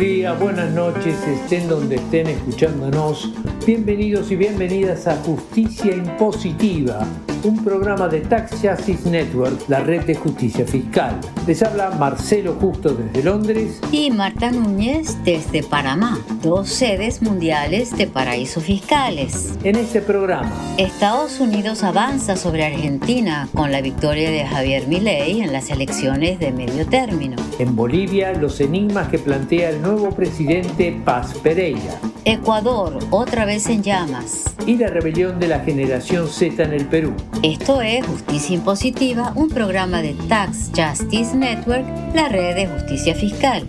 días, buenas noches, estén donde estén escuchándonos. Bienvenidos y bienvenidas a Justicia Impositiva, un programa de Tax Justice Network, la red de justicia fiscal. Les habla Marcelo Justo desde Londres y Marta Núñez desde Panamá, dos sedes mundiales de paraísos fiscales. En este programa, Estados Unidos avanza sobre Argentina con la victoria de Javier Milei en las elecciones de medio término. En Bolivia, los enigmas que plantea el nuevo presidente Paz Pereira. Ecuador, otra vez en llamas. Y la rebelión de la generación Z en el Perú. Esto es Justicia Impositiva, un programa de Tax Justice Network, la red de justicia fiscal.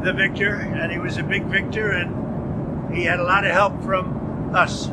The victor, and he was a big victor, and he had a lot of help from us.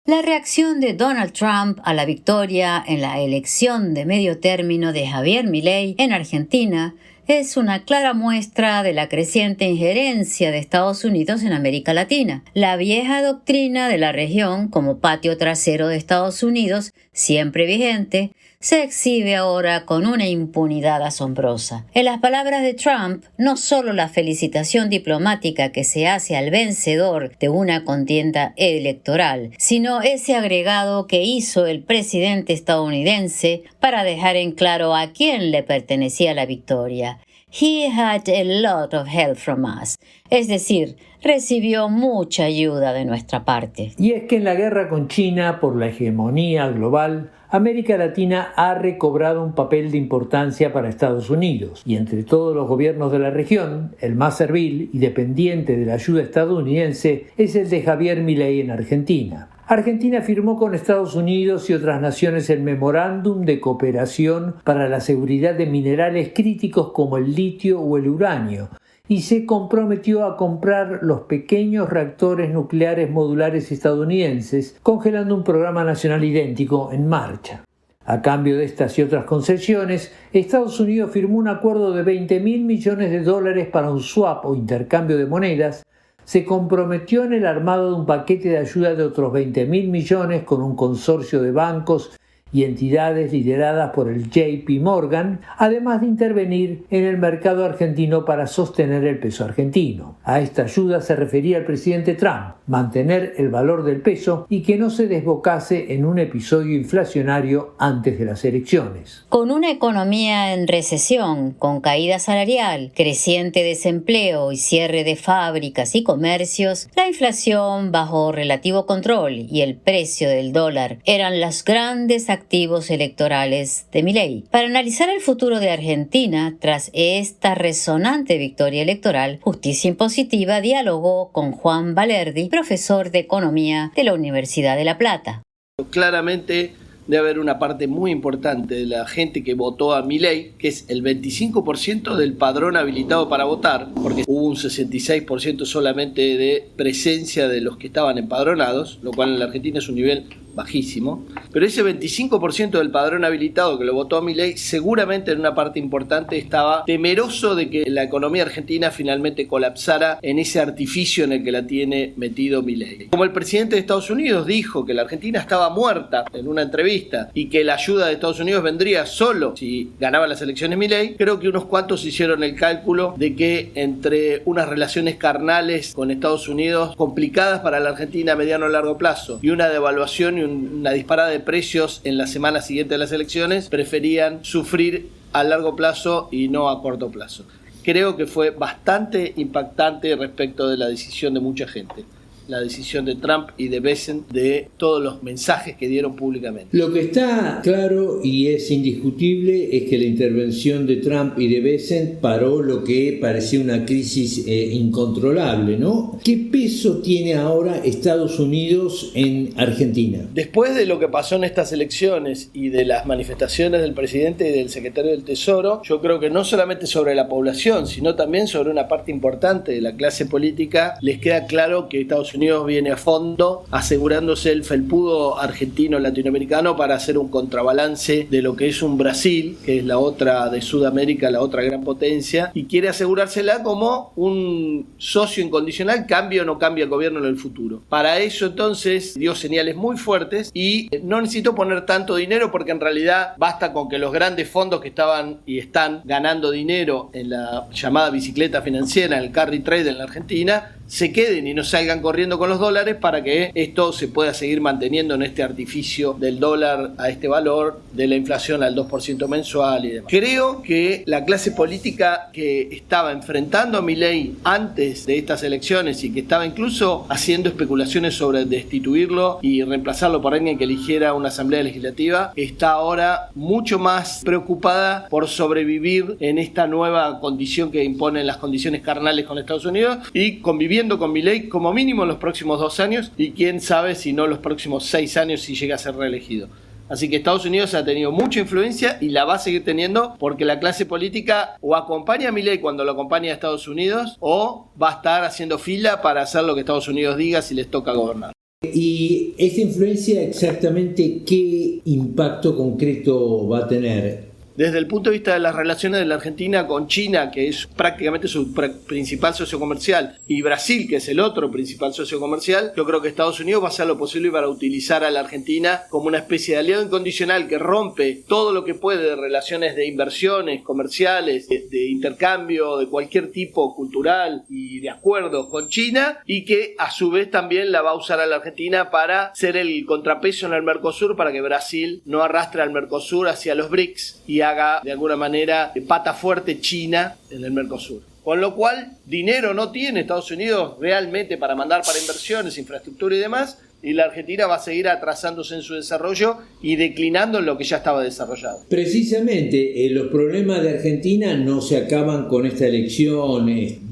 La reacción de Donald Trump a la victoria en la elección de medio término de Javier Milei en Argentina es una clara muestra de la creciente injerencia de Estados Unidos en América Latina. La vieja doctrina de la región como patio trasero de Estados Unidos, siempre vigente, se exhibe ahora con una impunidad asombrosa. En las palabras de Trump, no solo la felicitación diplomática que se hace al vencedor de una contienda electoral, sino ese agregado que hizo el presidente estadounidense para dejar en claro a quién le pertenecía la victoria. He had a lot of help from us. Es decir, recibió mucha ayuda de nuestra parte. Y es que en la guerra con China por la hegemonía global, América Latina ha recobrado un papel de importancia para Estados Unidos, y entre todos los gobiernos de la región, el más servil y dependiente de la ayuda estadounidense es el de Javier Milei en Argentina. Argentina firmó con Estados Unidos y otras naciones el Memorándum de Cooperación para la Seguridad de Minerales Críticos como el litio o el uranio, y se comprometió a comprar los pequeños reactores nucleares modulares estadounidenses, congelando un programa nacional idéntico en marcha. A cambio de estas y otras concesiones, Estados Unidos firmó un acuerdo de $20.000 millones para un swap o intercambio de monedas, se comprometió en el armado de un paquete de ayuda de otros $20.000 millones con un consorcio de bancos y entidades lideradas por el JP Morgan, además de intervenir en el mercado argentino para sostener el peso argentino. A esta ayuda se refería el presidente Trump, mantener el valor del peso y que no se desbocase en un episodio inflacionario antes de las elecciones. Con una economía en recesión, con caída salarial, creciente desempleo y cierre de fábricas y comercios, la inflación bajo relativo control y el precio del dólar eran las grandes activos electorales de Milei. Para analizar el futuro de Argentina tras esta resonante victoria electoral, Justicia Impositiva dialogó con Juan Valerdi, profesor de Economía de la Universidad de La Plata. Claramente debe haber una parte muy importante de la gente que votó a Milei, que es el 25% del padrón habilitado para votar, porque hubo un 66% solamente de presencia de los que estaban empadronados, lo cual en la Argentina es un nivel bajísimo, pero ese 25% del padrón habilitado que lo votó a Milei seguramente en una parte importante estaba temeroso de que la economía argentina finalmente colapsara en ese artificio en el que la tiene metido Milei. Como el presidente de Estados Unidos dijo que la Argentina estaba muerta en una entrevista y que la ayuda de Estados Unidos vendría solo si ganaba las elecciones Milei, creo que unos cuantos hicieron el cálculo de que entre unas relaciones carnales con Estados Unidos complicadas para la Argentina a mediano o largo plazo y una devaluación y una disparada de precios en la semana siguiente de las elecciones, preferían sufrir a largo plazo y no a corto plazo. Creo que fue bastante impactante respecto de la decisión de mucha gente. La decisión de Trump y de Bessent, de todos los mensajes que dieron públicamente. Lo que está claro y es indiscutible es que la intervención de Trump y de Bessent paró lo que parecía una crisis incontrolable, ¿no? ¿Qué peso tiene ahora Estados Unidos en Argentina? Después de lo que pasó en estas elecciones y de las manifestaciones del presidente y del secretario del Tesoro, yo creo que no solamente sobre la población, sino también sobre una parte importante de la clase política, les queda claro que Estados Estados Unidos viene a fondo asegurándose el felpudo argentino latinoamericano para hacer un contrabalance de lo que es un Brasil, que es la otra de Sudamérica, la otra gran potencia, y quiere asegurársela como un socio incondicional, cambie o no cambie el gobierno en el futuro. Para eso entonces dio señales muy fuertes y no necesitó poner tanto dinero, porque en realidad basta con que los grandes fondos que estaban y están ganando dinero en la llamada bicicleta financiera, en el carry trade en la Argentina, se queden y no salgan corriendo con los dólares para que esto se pueda seguir manteniendo en este artificio del dólar a este valor, de la inflación al 2% mensual y demás. Creo que la clase política que estaba enfrentando a Milei antes de estas elecciones y que estaba incluso haciendo especulaciones sobre destituirlo y reemplazarlo por alguien que eligiera una asamblea legislativa, está ahora mucho más preocupada por sobrevivir en esta nueva condición que imponen las condiciones carnales con Estados Unidos y conviviendo con Milei como mínimo los próximos 2 años y quién sabe si no los próximos 6 años si llega a ser reelegido. Así que Estados Unidos ha tenido mucha influencia y la va a seguir teniendo porque la clase política o acompaña a Milei cuando lo acompaña a Estados Unidos o va a estar haciendo fila para hacer lo que Estados Unidos diga si les toca gobernar. ¿Y esta influencia exactamente qué impacto concreto va a tener? Desde el punto de vista de las relaciones de la Argentina con China, que es prácticamente su principal socio comercial, y Brasil, que es el otro principal socio comercial, yo creo que Estados Unidos va a hacer lo posible para utilizar a la Argentina como una especie de aliado incondicional que rompe todo lo que puede de relaciones de inversiones comerciales, de intercambio de cualquier tipo cultural y de acuerdos con China, y que a su vez también la va a usar a la Argentina para ser el contrapeso en el Mercosur para que Brasil no arrastre al Mercosur hacia los BRICS y haga de alguna manera pata fuerte China en el Mercosur. Con lo cual, dinero no tiene Estados Unidos realmente para mandar para inversiones, infraestructura y demás, y la Argentina va a seguir atrasándose en su desarrollo y declinando en lo que ya estaba desarrollado. Precisamente, los problemas de Argentina no se acaban con esta elección.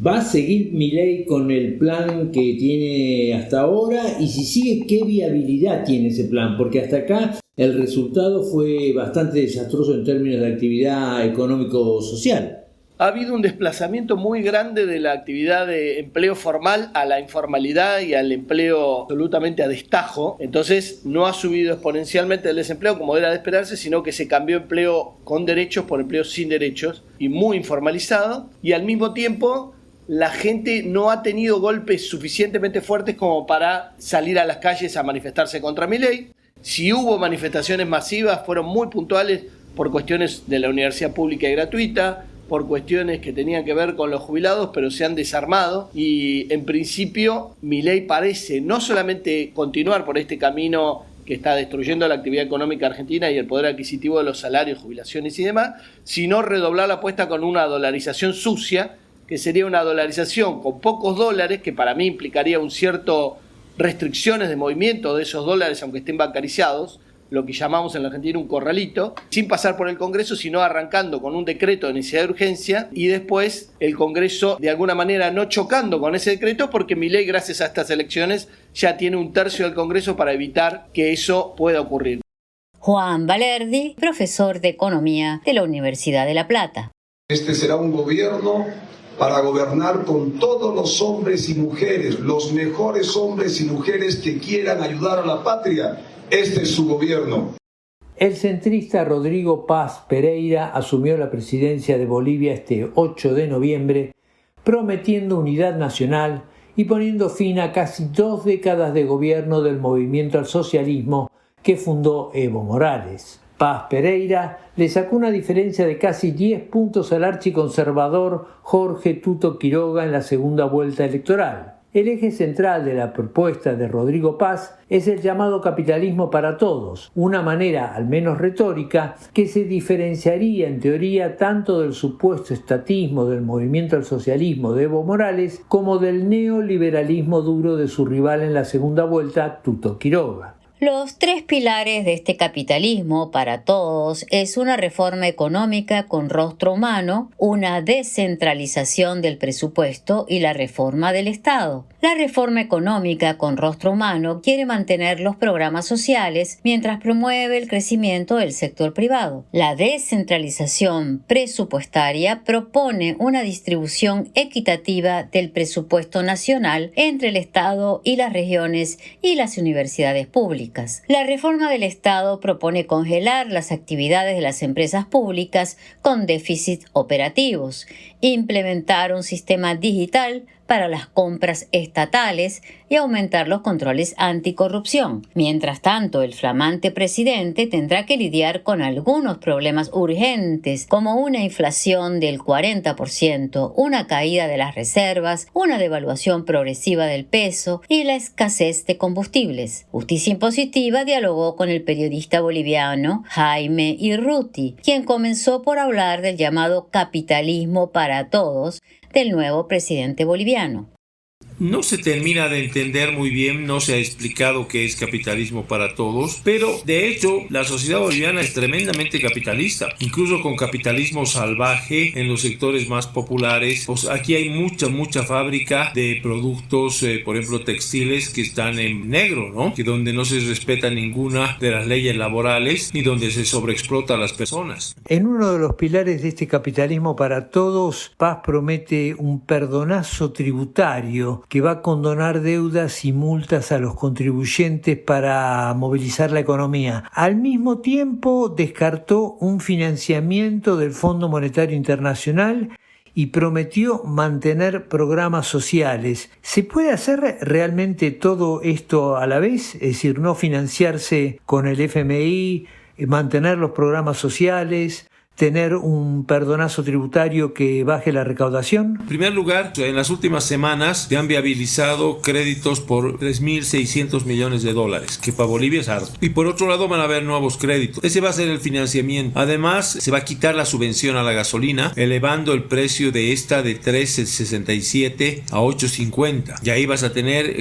¿Va a seguir Milei con el plan que tiene hasta ahora? Y si sigue, ¿qué viabilidad tiene ese plan? Porque hasta acá el resultado fue bastante desastroso en términos de actividad económico-social. Ha habido un desplazamiento muy grande de la actividad de empleo formal a la informalidad y al empleo absolutamente a destajo. Entonces no ha subido exponencialmente el desempleo como era de esperarse, sino que se cambió empleo con derechos por empleo sin derechos y muy informalizado. Y al mismo tiempo la gente no ha tenido golpes suficientemente fuertes como para salir a las calles a manifestarse contra Milei. Si hubo manifestaciones masivas, fueron muy puntuales por cuestiones de la universidad pública y gratuita, por cuestiones que tenían que ver con los jubilados, pero se han desarmado y en principio Milei parece no solamente continuar por este camino que está destruyendo la actividad económica argentina y el poder adquisitivo de los salarios, jubilaciones y demás, sino redoblar la apuesta con una dolarización sucia, que sería una dolarización con pocos dólares, que para mí implicaría un cierto restricciones de movimiento de esos dólares, aunque estén bancarizados, lo que llamamos en la Argentina un corralito, sin pasar por el Congreso, sino arrancando con un decreto de necesidad de urgencia y después el Congreso de alguna manera no chocando con ese decreto, porque Milei, gracias a estas elecciones, ya tiene 1/3 del Congreso para evitar que eso pueda ocurrir. Juan Valerdi, profesor de Economía de la Universidad de La Plata. Este será un gobierno para gobernar con todos los hombres y mujeres, los mejores hombres y mujeres que quieran ayudar a la patria. Este es su gobierno. El centrista Rodrigo Paz Pereira asumió la presidencia de Bolivia este 8 de noviembre, prometiendo unidad nacional y poniendo fin a casi 2 décadas de gobierno del movimiento al socialismo que fundó Evo Morales. Paz Pereira le sacó una diferencia de casi 10 puntos al archiconservador Jorge Tuto Quiroga en la segunda vuelta electoral. El eje central de la propuesta de Rodrigo Paz es el llamado capitalismo para todos, una manera, al menos retórica, que se diferenciaría en teoría tanto del supuesto estatismo del movimiento al socialismo de Evo Morales como del neoliberalismo duro de su rival en la segunda vuelta, Tuto Quiroga. Los tres pilares de este capitalismo para todos es una reforma económica con rostro humano, una descentralización del presupuesto y la reforma del Estado. La reforma económica con rostro humano quiere mantener los programas sociales mientras promueve el crecimiento del sector privado. La descentralización presupuestaria propone una distribución equitativa del presupuesto nacional entre el Estado y las regiones y las universidades públicas. La reforma del Estado propone congelar las actividades de las empresas públicas con déficit operativos, implementar un sistema digital para las compras estatales y aumentar los controles anticorrupción. Mientras tanto, el flamante presidente tendrá que lidiar con algunos problemas urgentes, como una inflación del 40%, una caída de las reservas, una devaluación progresiva del peso y la escasez de combustibles. Justicia Impositiva dialogó con el periodista boliviano Jaime Irruti, quien comenzó por hablar del llamado capitalismo para todos del nuevo presidente boliviano. No se termina de entender muy bien, no se ha explicado qué es capitalismo para todos, pero de hecho la sociedad boliviana es tremendamente capitalista, incluso con capitalismo salvaje en los sectores más populares. Pues aquí hay mucha fábrica de productos, por ejemplo textiles, que están en negro, ¿no? Que donde no se respeta ninguna de las leyes laborales ni donde se sobreexplota a las personas. En uno de los pilares de este capitalismo para todos, Paz promete un perdonazo tributario que va a condonar deudas y multas a los contribuyentes para movilizar la economía. Al mismo tiempo, descartó un financiamiento del Fondo Monetario Internacional y prometió mantener programas sociales. ¿Se puede hacer realmente todo esto a la vez? Es decir, no financiarse con el FMI, mantener los programas sociales, tener un perdonazo tributario que baje la recaudación? En primer lugar, en las últimas semanas se han viabilizado créditos por 3.600 millones de dólares, que para Bolivia es harto. Y por otro lado van a haber nuevos créditos. Ese va a ser el financiamiento. Además, se va a quitar la subvención a la gasolina, elevando el precio de esta de 3.67 a 8.50. Y ahí vas a tener,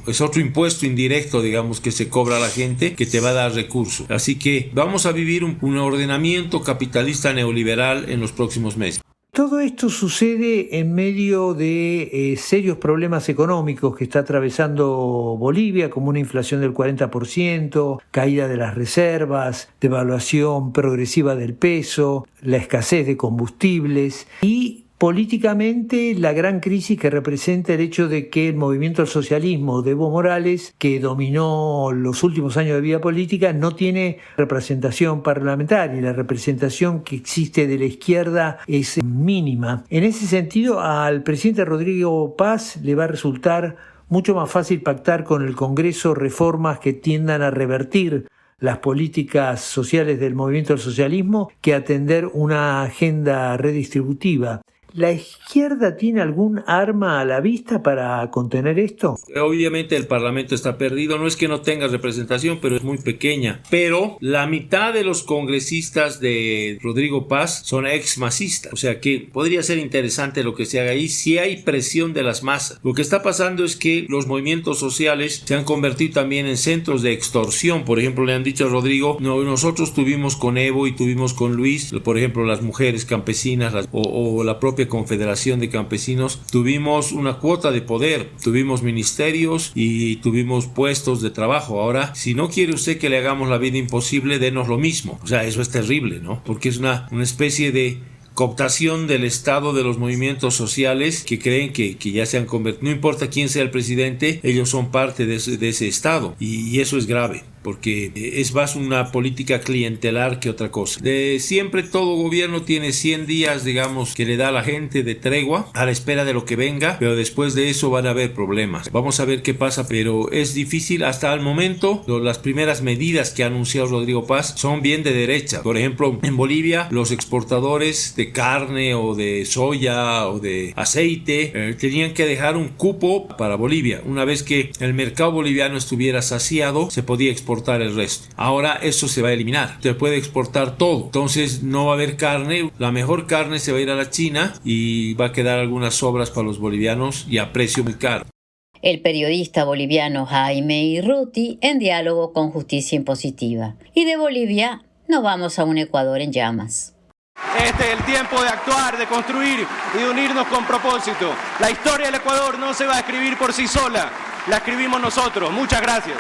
es otro impuesto indirecto, digamos, que se cobra a la gente, que te va a dar recursos. Así que vamos a vivir un ordenamiento capitalista neoliberal en los próximos meses. Todo esto sucede en medio de serios problemas económicos que está atravesando Bolivia, como una inflación del 40%, caída de las reservas, devaluación progresiva del peso, la escasez de combustibles y políticamente la gran crisis que representa el hecho de que el movimiento al socialismo de Evo Morales, que dominó los últimos años de vida política, no tiene representación parlamentaria. La representación que existe de la izquierda es mínima. En ese sentido, al presidente Rodrigo Paz le va a resultar mucho más fácil pactar con el Congreso reformas que tiendan a revertir las políticas sociales del movimiento al socialismo que atender una agenda redistributiva. ¿La izquierda tiene algún arma a la vista para contener esto? Obviamente el Parlamento está perdido, no es que no tenga representación, pero es muy pequeña. Pero la mitad de los congresistas de Rodrigo Paz son ex-masistas, o sea que podría ser interesante lo que se haga ahí si hay presión de las masas. Lo que está pasando es que los movimientos sociales se han convertido también en centros de extorsión. Por ejemplo, le han dicho a Rodrigo, no, nosotros tuvimos con Evo y tuvimos con Luis, por ejemplo, las mujeres campesinas o la propia Confederación de Campesinos, tuvimos una cuota de poder, tuvimos ministerios y tuvimos puestos de trabajo. Ahora, si no quiere usted que le hagamos la vida imposible, denos lo mismo. O sea, eso es terrible, ¿no? Porque es una especie de cooptación del Estado de los movimientos sociales que creen que ya se han convertido. No importa quién sea el presidente, ellos son parte de ese Estado y eso es grave, porque es más una política clientelar que otra cosa. Siempre todo gobierno tiene 100 días, digamos, que le da a la gente de tregua a la espera de lo que venga, pero después de eso van a haber problemas. Vamos a ver qué pasa, pero es difícil hasta el momento. Las primeras medidas que ha anunciado Rodrigo Paz son bien de derecha. Por ejemplo, en Bolivia, los exportadores de carne o de soya o de aceite tenían que dejar un cupo para Bolivia. Una vez que el mercado boliviano estuviera saciado, se podía exportar el resto. Ahora eso se va a eliminar. Se puede exportar todo. Entonces no va a haber carne. La mejor carne se va a ir a la China y va a quedar algunas sobras para los bolivianos y a precio muy caro. el periodista boliviano Jaime Irruti en diálogo con Justicia Impositiva. Y de Bolivia nos vamos a un Ecuador en llamas. Este es el tiempo de actuar, de construir y de unirnos con propósito. La historia del Ecuador no se va a escribir por sí sola, la escribimos nosotros. Muchas gracias.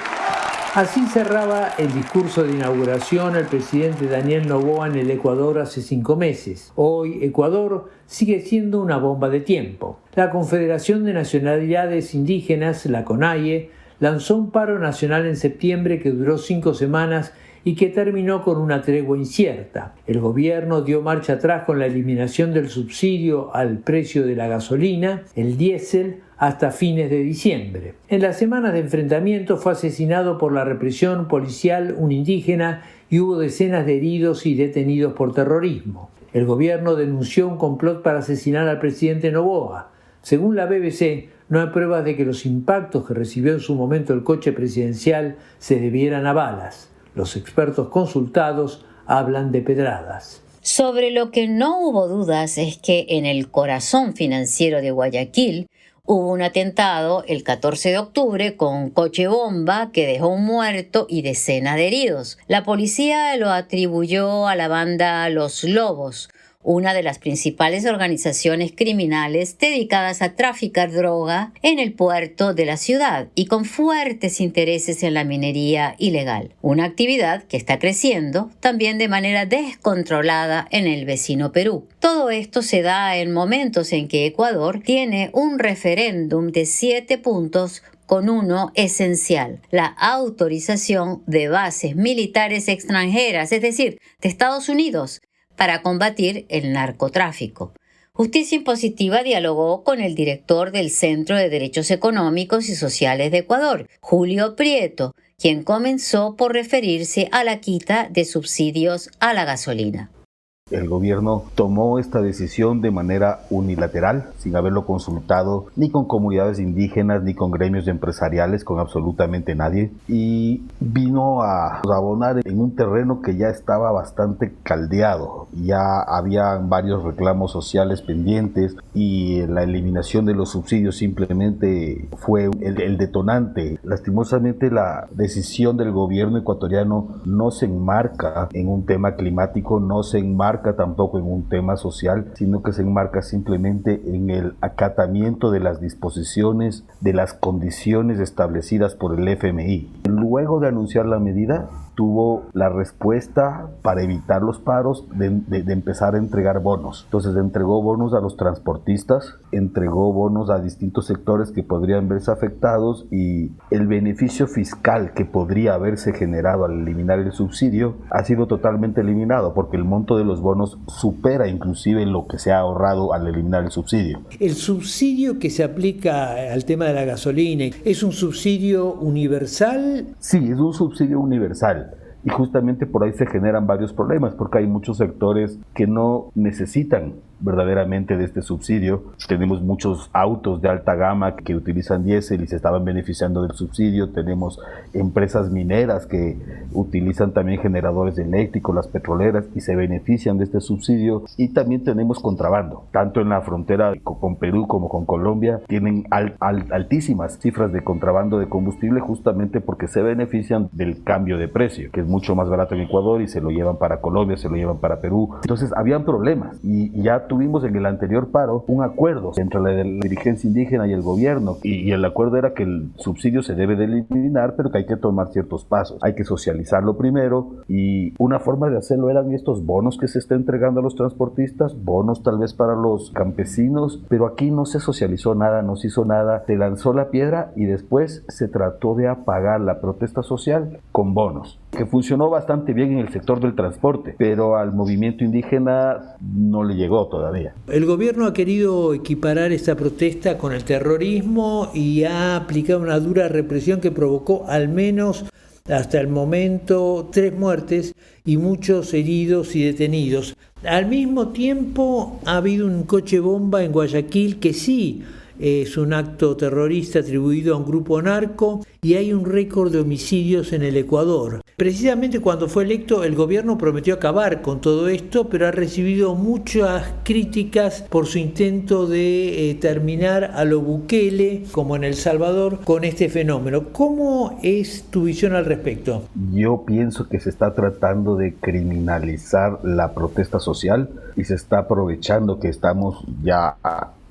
Así cerraba el discurso de inauguración el presidente Daniel Noboa en el Ecuador hace 5 meses. Hoy Ecuador sigue siendo una bomba de tiempo. La Confederación de Nacionalidades Indígenas, la CONAIE, lanzó un paro nacional en septiembre que duró 5 semanas y que terminó con una tregua incierta. El gobierno dio marcha atrás con la eliminación del subsidio al precio de la gasolina, el diésel, hasta fines de diciembre. En las semanas de enfrentamiento fue asesinado por la represión policial un indígena y hubo decenas de heridos y detenidos por terrorismo. El gobierno denunció un complot para asesinar al presidente Noboa. Según la BBC, no hay pruebas de que los impactos que recibió en su momento el coche presidencial se debieran a balas. Los expertos consultados hablan de pedradas. Sobre lo que no hubo dudas es que en el corazón financiero de Guayaquil hubo un atentado el 14 de octubre con un coche bomba que dejó un muerto y decenas de heridos. La policía lo atribuyó a la banda Los Lobos, una de las principales organizaciones criminales dedicadas a traficar droga en el puerto de la ciudad y con fuertes intereses en la minería ilegal, una actividad que está creciendo también de manera descontrolada en el vecino Perú. Todo esto se da en momentos en que Ecuador tiene un referéndum de 7 puntos con uno esencial, la autorización de bases militares extranjeras, es decir, de Estados Unidos, para combatir el narcotráfico. Justicia Impositiva dialogó con el director del Centro de Derechos Económicos y Sociales de Ecuador, Julio Prieto, quien comenzó por referirse a la quita de subsidios a la gasolina. El gobierno tomó esta decisión de manera unilateral, sin haberlo consultado ni con comunidades indígenas, ni con gremios empresariales, con absolutamente nadie, y vino a abonar en un terreno que ya estaba bastante caldeado. Ya había varios reclamos sociales pendientes y la eliminación de los subsidios simplemente fue el detonante. Lastimosamente, la decisión del gobierno ecuatoriano no se enmarca en un tema climático, no se enmarca tampoco en un tema social, sino que se enmarca simplemente en el acatamiento de las disposiciones, de las condiciones establecidas por el FMI. Luego de anunciar la medida, tuvo la respuesta para evitar los paros de empezar a entregar bonos. Entonces entregó bonos a los transportistas, entregó bonos a distintos sectores que podrían verse afectados, y el beneficio fiscal que podría haberse generado al eliminar el subsidio ha sido totalmente eliminado, porque el monto de los bonos supera inclusive lo que se ha ahorrado al eliminar el subsidio. El subsidio que se aplica al tema de la gasolina, ¿es un subsidio universal? Sí, es un subsidio universal. Y justamente por ahí se generan varios problemas, porque hay muchos sectores que no necesitan verdaderamente de este subsidio. Tenemos muchos autos de alta gama que utilizan diésel y se estaban beneficiando del subsidio. Tenemos empresas mineras que utilizan también generadores eléctricos, las petroleras, y se benefician de este subsidio. Y también tenemos contrabando, tanto en la frontera con Perú como con Colombia. Tienen altísimas cifras de contrabando de combustible, justamente porque se benefician del cambio de precio, que es mucho más barato en Ecuador, y se lo llevan para Colombia, se lo llevan para Perú. Entonces habían problemas, y ya tuvimos en el anterior paro un acuerdo entre la dirigencia indígena y el gobierno, y el acuerdo era que el subsidio se debe de eliminar, pero que hay que tomar ciertos pasos. Hay que socializarlo primero, y una forma de hacerlo eran estos bonos que se está entregando a los transportistas, bonos tal vez para los campesinos, pero aquí no se socializó nada, no se hizo nada. Se lanzó la piedra y después se trató de apagar la protesta social con bonos, que funcionó bastante bien en el sector del transporte, pero al movimiento indígena no le llegó todavía. El gobierno ha querido equiparar esta protesta con el terrorismo y ha aplicado una dura represión que provocó al menos hasta el momento 3 muertes y muchos heridos y detenidos. Al mismo tiempo ha habido un coche bomba en Guayaquil que sí es un acto terrorista atribuido a un grupo narco, y hay un récord de homicidios en el Ecuador. Precisamente cuando fue electo, el gobierno prometió acabar con todo esto, pero ha recibido muchas críticas por su intento de terminar a lo Bukele, como en El Salvador, con este fenómeno. ¿Cómo es tu visión al respecto? Yo pienso que se está tratando de criminalizar la protesta social y se está aprovechando que estamos ya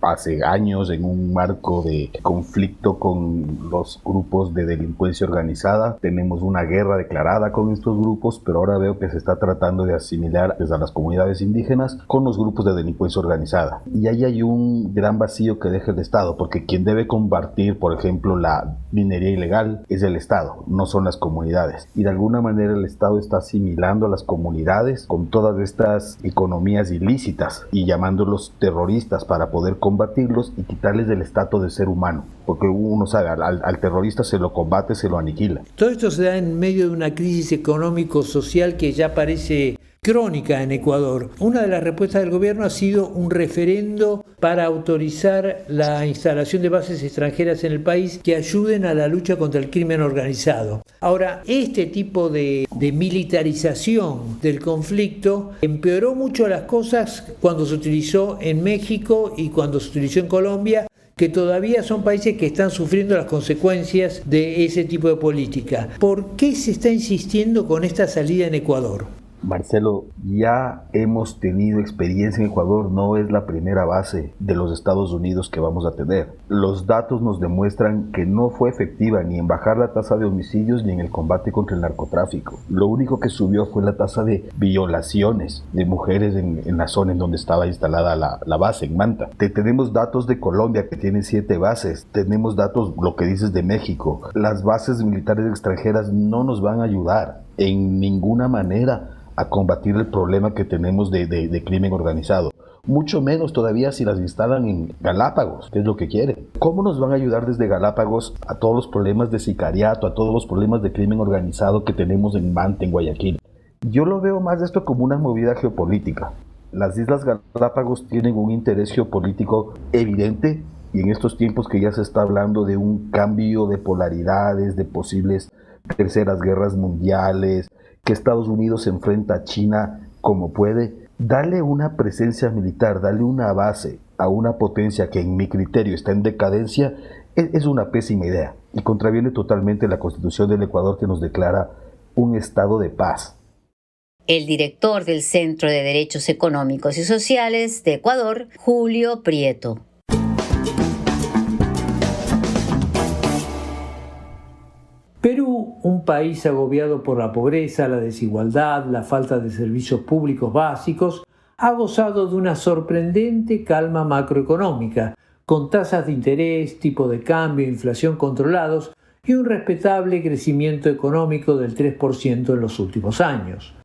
hace años en un marco de conflicto con los grupos de delincuencia organizada. Tenemos una guerra declarada con estos grupos, pero ahora veo que se está tratando de asimilar desde las comunidades indígenas con los grupos de delincuencia organizada. Y ahí hay un gran vacío que deja el Estado, porque quien debe combatir, por ejemplo, la minería ilegal es el Estado, no son las comunidades. Y de alguna manera el Estado está asimilando a las comunidades con todas estas economías ilícitas y llamándolos terroristas para poder combatirlos y quitarles el estatus de ser humano, porque uno sabe, al terrorista se lo combate, se lo aniquila. Todo esto se da en medio de una crisis económico-social que ya parece crónica en Ecuador. Una de las respuestas del gobierno ha sido un referendo para autorizar la instalación de bases extranjeras en el país que ayuden a la lucha contra el crimen organizado. Ahora, este tipo de militarización del conflicto empeoró mucho las cosas cuando se utilizó en México y cuando se utilizó en Colombia, que todavía son países que están sufriendo las consecuencias de ese tipo de política. ¿Por qué se está insistiendo con esta salida en Ecuador? Marcelo, ya hemos tenido experiencia en Ecuador, no es la primera base de los Estados Unidos que vamos a tener. Los datos nos demuestran que no fue efectiva ni en bajar la tasa de homicidios ni en el combate contra el narcotráfico. Lo único que subió fue la tasa de violaciones de mujeres en la zona en donde estaba instalada la base, en Manta. Tenemos datos de Colombia que tiene 7 bases, tenemos datos, lo que dices, de México. Las bases militares extranjeras no nos van a ayudar en ninguna manera a combatir el problema que tenemos de crimen organizado. Mucho menos todavía si las instalan en Galápagos, que es lo que quieren. ¿Cómo nos van a ayudar desde Galápagos a todos los problemas de sicariato, a todos los problemas de crimen organizado que tenemos en Manta, en Guayaquil? Yo lo veo más de esto como una movida geopolítica. Las Islas Galápagos tienen un interés geopolítico evidente y en estos tiempos que ya se está hablando de un cambio de polaridades, de posibles terceras guerras mundiales, que Estados Unidos se enfrenta a China como puede, darle una presencia militar, darle una base a una potencia que en mi criterio está en decadencia, es una pésima idea y contraviene totalmente la Constitución del Ecuador que nos declara un estado de paz. El director del Centro de Derechos Económicos y Sociales de Ecuador, Julio Prieto. Perú, un país agobiado por la pobreza, la desigualdad, la falta de servicios públicos básicos, ha gozado de una sorprendente calma macroeconómica, con tasas de interés, tipo de cambio e inflación controlados y un respetable crecimiento económico del 3% en los últimos años.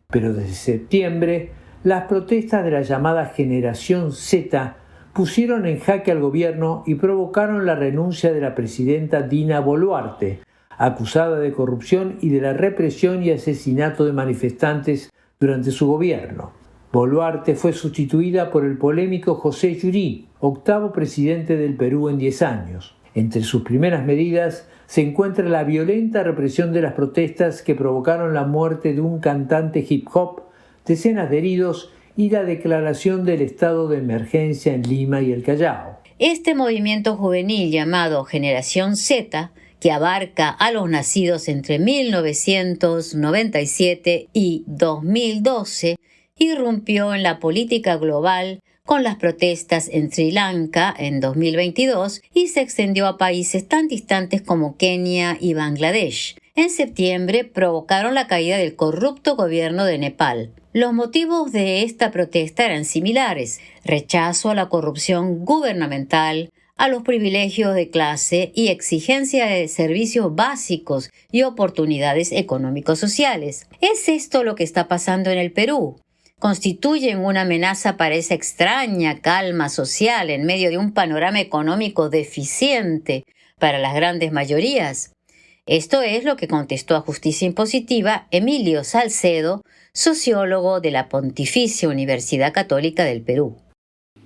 Pero desde septiembre, las protestas de la llamada Generación Z pusieron en jaque al gobierno y provocaron la renuncia de la presidenta Dina Boluarte, acusada de corrupción y de la represión y asesinato de manifestantes durante su gobierno. Boluarte fue sustituida por el polémico José Yurí, 8º presidente del Perú en 10 años. Entre sus primeras medidas se encuentra la violenta represión de las protestas que provocaron la muerte de un cantante hip hop, decenas de heridos y la declaración del estado de emergencia en Lima y el Callao. Este movimiento juvenil llamado Generación Z, que abarca a los nacidos entre 1997 y 2012, irrumpió en la política global con las protestas en Sri Lanka en 2022 y se extendió a países tan distantes como Kenia y Bangladesh. En septiembre provocaron la caída del corrupto gobierno de Nepal. Los motivos de esta protesta eran similares: rechazo a la corrupción gubernamental, a los privilegios de clase y exigencia de servicios básicos y oportunidades económico-sociales. ¿Es esto lo que está pasando en el Perú? ¿Constituyen una amenaza para esa extraña calma social en medio de un panorama económico deficiente para las grandes mayorías? Esto es lo que contestó a Justicia Impositiva Emilio Salcedo, sociólogo de la Pontificia Universidad Católica del Perú.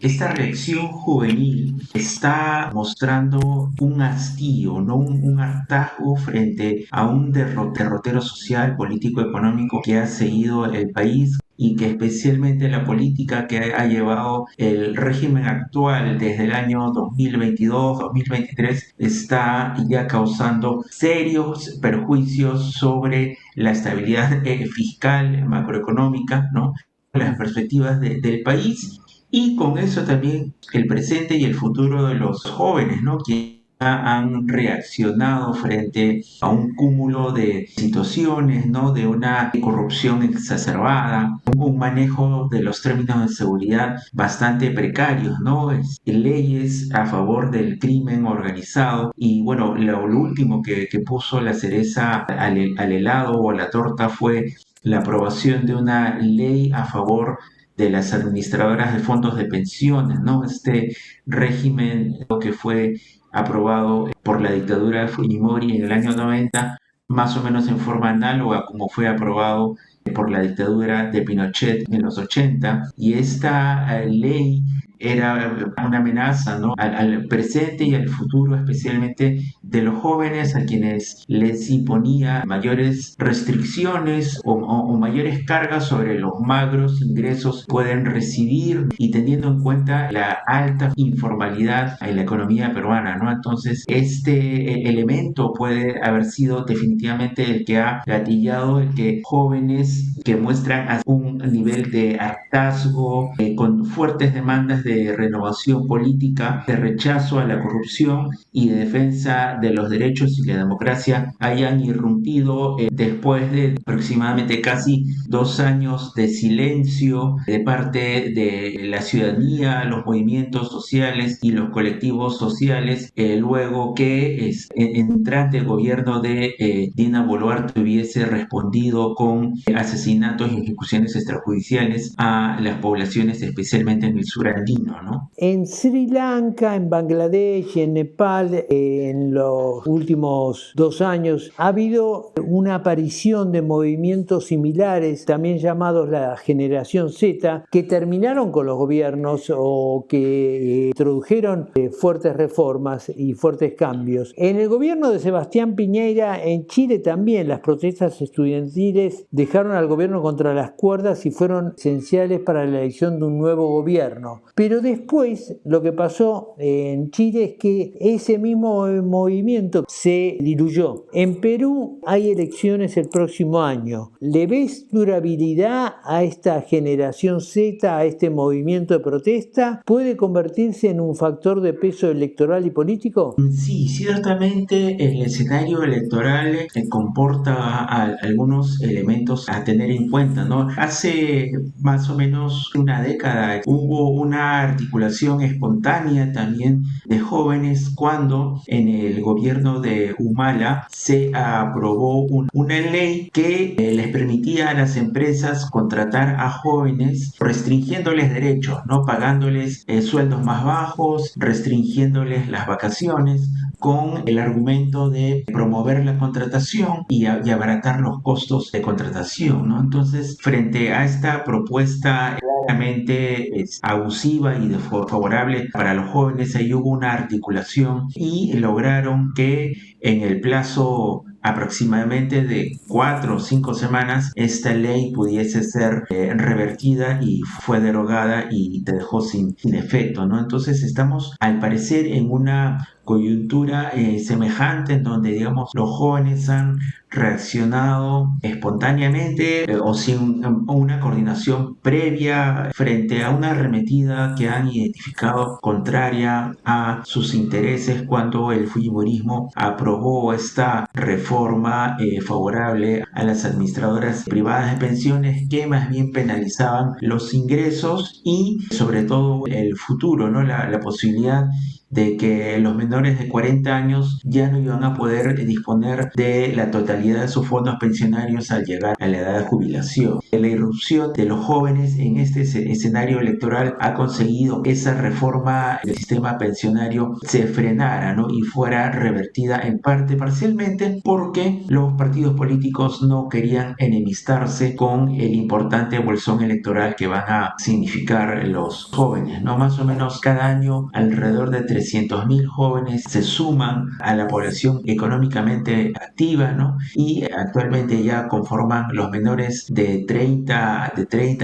esta reacción juvenil está mostrando un hastío, ¿no? un hartazgo frente a un derrotero social, político, económico que ha seguido el país, y que especialmente la política que ha llevado el régimen actual desde el año 2022-2023 está ya causando serios perjuicios sobre la estabilidad fiscal, macroeconómica, ¿no? Las perspectivas del país, y con eso también el presente y el futuro de los jóvenes, ¿no? Que han reaccionado frente a un cúmulo de situaciones, ¿no? De una corrupción exacerbada, un manejo de los términos de seguridad bastante precarios, ¿no? Leyes a favor del crimen organizado, y bueno, lo último que puso la cereza al helado o a la torta fue la aprobación de una ley a favor de las administradoras de fondos de pensiones, ¿no? Este régimen que fue aprobado por la dictadura de Fujimori en el año 90, más o menos en forma análoga como fue aprobado por la dictadura de Pinochet en los 80, y esta ley era una amenaza, ¿no? al presente y al futuro, especialmente de los jóvenes, a quienes les imponía mayores restricciones o mayores cargas sobre los magros ingresos que pueden recibir, y teniendo en cuenta la alta informalidad en la economía peruana, ¿no? Entonces, este elemento puede haber sido definitivamente el que ha gatillado el que jóvenes que muestran un nivel de hartazgo, con fuertes demandas de renovación política, de rechazo a la corrupción y de defensa de los derechos y la democracia, hayan irrumpido después de aproximadamente casi 2 años de silencio de parte de la ciudadanía, los movimientos sociales y los colectivos sociales, luego que el entrante gobierno de Dina Boluarte hubiese respondido con asesinatos y ejecuciones extrajudiciales a las poblaciones, especialmente en el sur andino, ¿no? En Sri Lanka, en Bangladesh y en Nepal, en los últimos 2 años, ha habido una aparición de movimientos similares, también llamados la generación Z, que terminaron con los gobiernos o que introdujeron fuertes reformas y fuertes cambios. En el gobierno de Sebastián Piñera, en Chile también, las protestas estudiantiles dejaron al gobierno contra las cuerdas y fueron esenciales para la elección de un nuevo gobierno. Pero después lo que pasó en Chile es que ese mismo movimiento se diluyó. En Perú hay elecciones el próximo año. ¿Le ves durabilidad a esta generación Z, a este movimiento de protesta? ¿Puede convertirse en un factor de peso electoral y político? Sí, ciertamente el escenario electoral comporta algunos elementos a tener en cuenta, ¿no? Hace más o menos una década hubo una articulación espontánea también de jóvenes cuando en el gobierno de Humala se aprobó una ley que les permitía a las empresas contratar a jóvenes restringiéndoles derechos, ¿no? Pagándoles sueldos más bajos, restringiéndoles las vacaciones, con el argumento de promover la contratación y abaratar los costos de contratación, ¿no? Entonces, frente a esta propuesta claramente abusiva y desfavorable para los jóvenes, ahí hubo una articulación y lograron que en el plazo aproximadamente de 4 o 5 semanas esta ley pudiese ser revertida, y fue derogada y te dejó sin efecto, ¿no? Entonces estamos al parecer en una coyuntura semejante, en donde, digamos, los jóvenes han reaccionado espontáneamente o sin una coordinación previa frente a una arremetida que han identificado contraria a sus intereses cuando el fujimorismo aprobó esta reforma favorable a las administradoras privadas de pensiones, que más bien penalizaban los ingresos y sobre todo el futuro, ¿no? La posibilidad de que los menores de 40 años ya no iban a poder disponer de la totalidad de sus fondos pensionarios al llegar a la edad de jubilación. la irrupción de los jóvenes en este escenario electoral ha conseguido que esa reforma del sistema pensionario se frenara, ¿no? Y fuera revertida en parte, parcialmente, porque los partidos políticos no querían enemistarse con el importante bolsón electoral que van a significar los jóvenes, ¿no? Más o menos cada año alrededor de 300.000 jóvenes se suman a la población económicamente activa, ¿no? Y actualmente ya conforman los menores de 30 a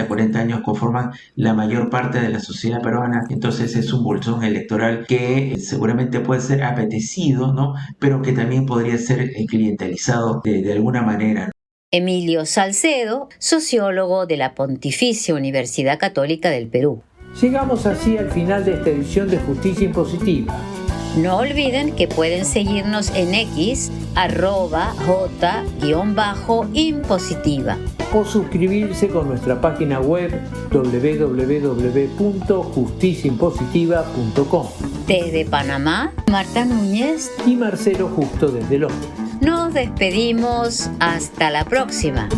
40 años, conforman la mayor parte de la sociedad peruana. Entonces es un bolsón electoral que seguramente puede ser apetecido, ¿no? Pero que también podría ser clientelizado de alguna manera. Emilio Salcedo, sociólogo de la Pontificia Universidad Católica del Perú. Llegamos así al final de esta edición de Justicia Impositiva. No olviden que pueden seguirnos en X, @J_impositiva. O suscribirse con nuestra página web www.justiciaimpositiva.com. Desde Panamá, Marta Núñez y Marcelo Justo desde Londres. Nos despedimos. Hasta la próxima.